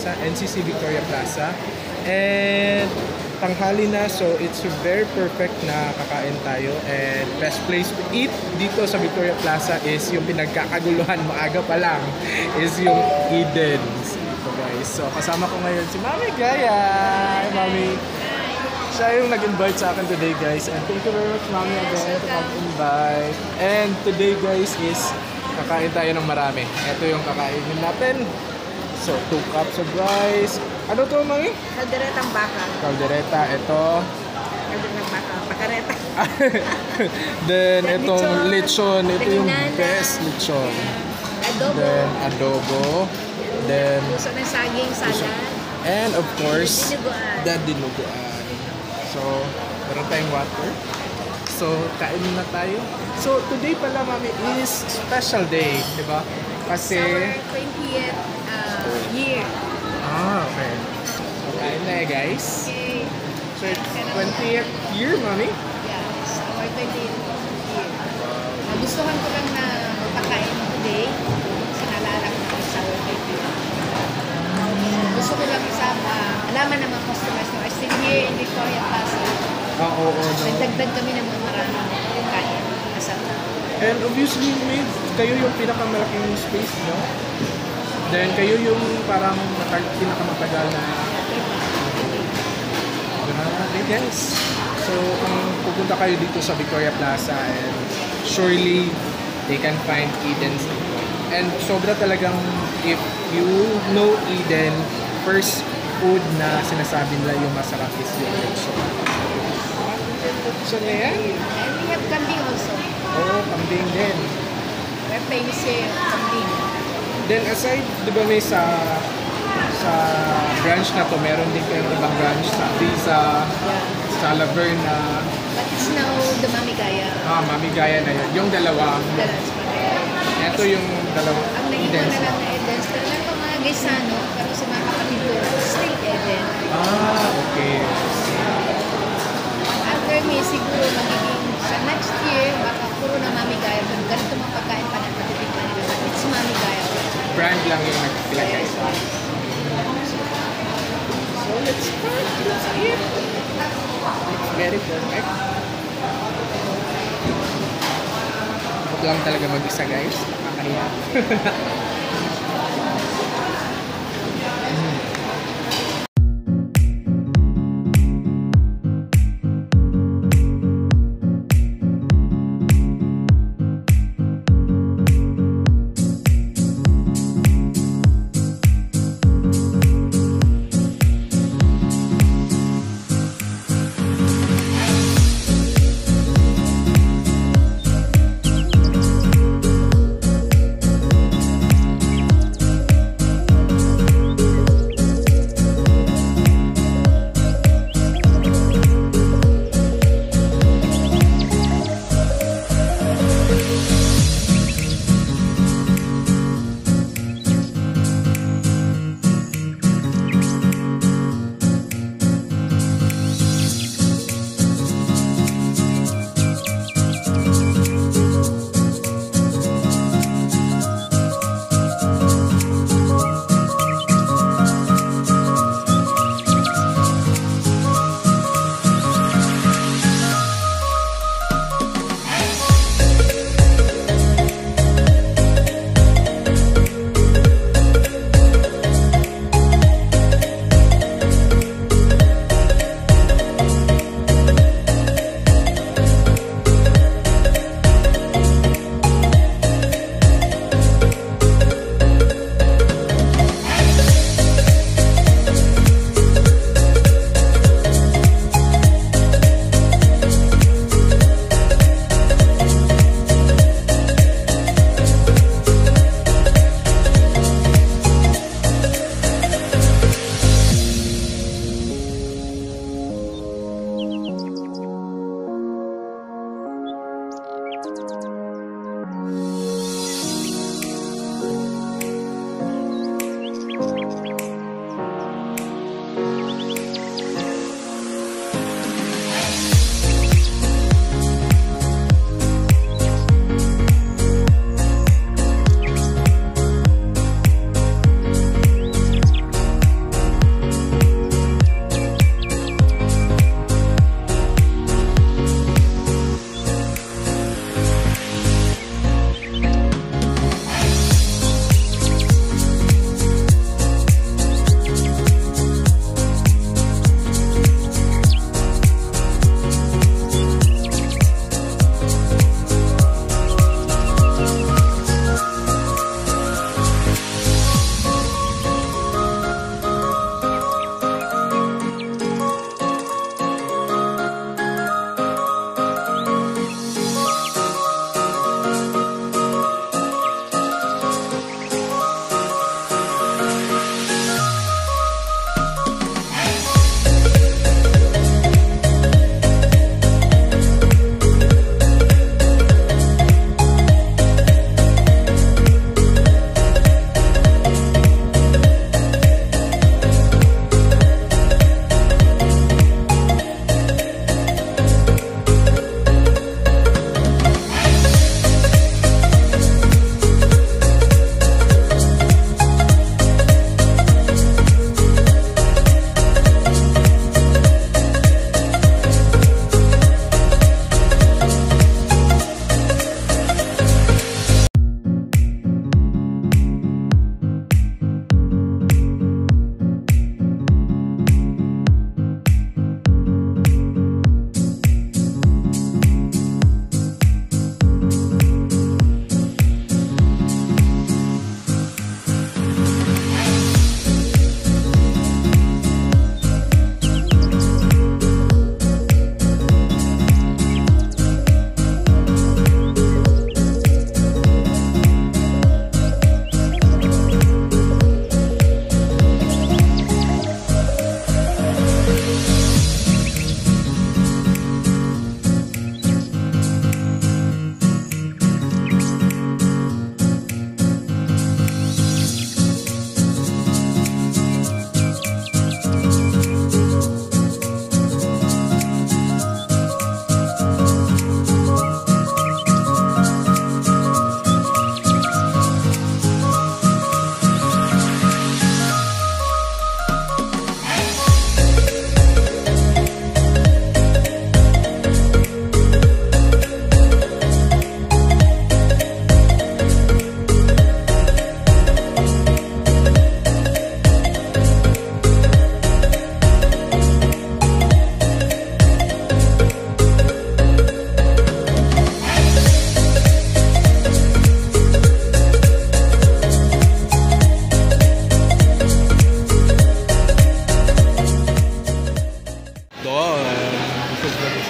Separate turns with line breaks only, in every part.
Plaza, NCC Victoria Plaza. And tanghali na, so it's very perfect na kakain tayo. And best place to eat dito sa Victoria Plaza is yung pinagkakaguluhan maaga pa lang, is yung Eden's. So guys, so kasama ko ngayon si Mami Gaya. Hi Mami! Siya yung nag-invite sa akin today guys. And thank you very much Mami again to mag-invite. And today guys is kakain tayo ng marami. Ito yung kakainin natin. So 2 cups of rice. Ano to Mami?
Kalderetang baka.
Kaldereta. Ito.
Kalderetang baka. Pakareta.
Then itong lechon. Ito yung best lechon.
Adobo.
Then adobo. Then
Puso ng saging, salad.
and of course
Dinuguan.
the dinuguan. So, meron tayong water. So, kain na tayo. So, today pala, Mami, is special day, di ba? Kasi...
Our 20th year.
Okay. So, kain na guys.
Okay.
So, it's 20th year, Mami?
Yeah, it's our 20th year. Nagustuhan ko lang na magpakain today. Kasi naalala ko na sa our 20th year. Gusto ko lang alaman ng mga customers na are still here in Victoria Plaza.
Oo, no.
Nagdagdag kami ng mga maraming kain. Masarap.
And obviously, kayo yung pinakamalaking space, no? Then, kayo yung parang pinakamatagal na... Grabe, guys. So, kung pupunta kayo dito sa Victoria Plaza, and surely, they can find Eden's dito. And sobra talagang, if you know Eden, first food na sinasabi nila yung masarap is yung lechon. Lechon na yan?
And we have kambing also.
Oo, kambing din.
We're famous here, kambing.
Then aside, di ba may sa branch na to, meron din kayong ibang branch sa Visa, sa Laverna.
But it's now the Mami Gaya.
Mami Gaya na yun. Yung dalawa.
That's
Ito yung dalawang
ang naiwan
Eden's.
na lang na Eden's. Pero meron pa mga Gaisano, pero sa mga kapatid ko, still Eden.
Okay.
After me, siguro magiging sa next year, baka puro na Mami Gaya. Kung ganito mga pagkain pa na patitikman nila. It's Mami Gaya.
Brand lang yung nagpilagay. So let's start. Let's eat. It's very perfect. Huwag lang talaga mag-isa guys. Nakakahiya.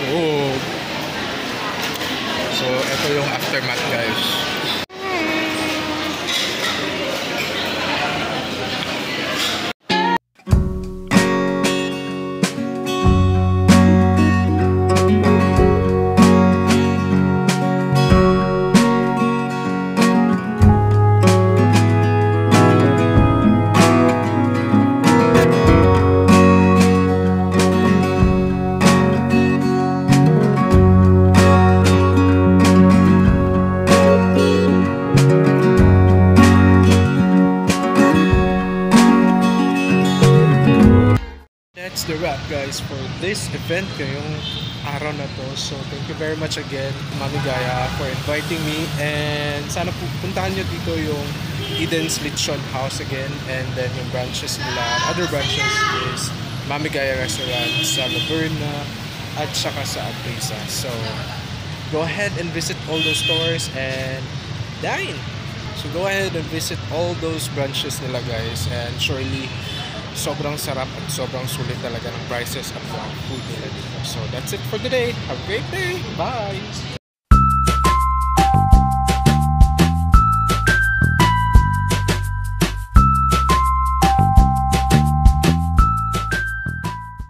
food. So, ito yung aftermath, guys. That's the wrap, guys, for this event ngayong araw na to. So thank you very much again, Mami Gaya, for inviting me, and sana puntahan nyo dito yung Eden's Lechon House again, and then yung branches nila, other branches is Mami Gaya Restaurant sa Laverna at saka sa Aprisa. So go ahead and visit all those stores and dine. So go ahead and visit all those branches nila, guys, and surely sobrang sarap at sobrang sulit talaga ng prices at ng food nila dito. So that's it for today. Have a great day. Bye!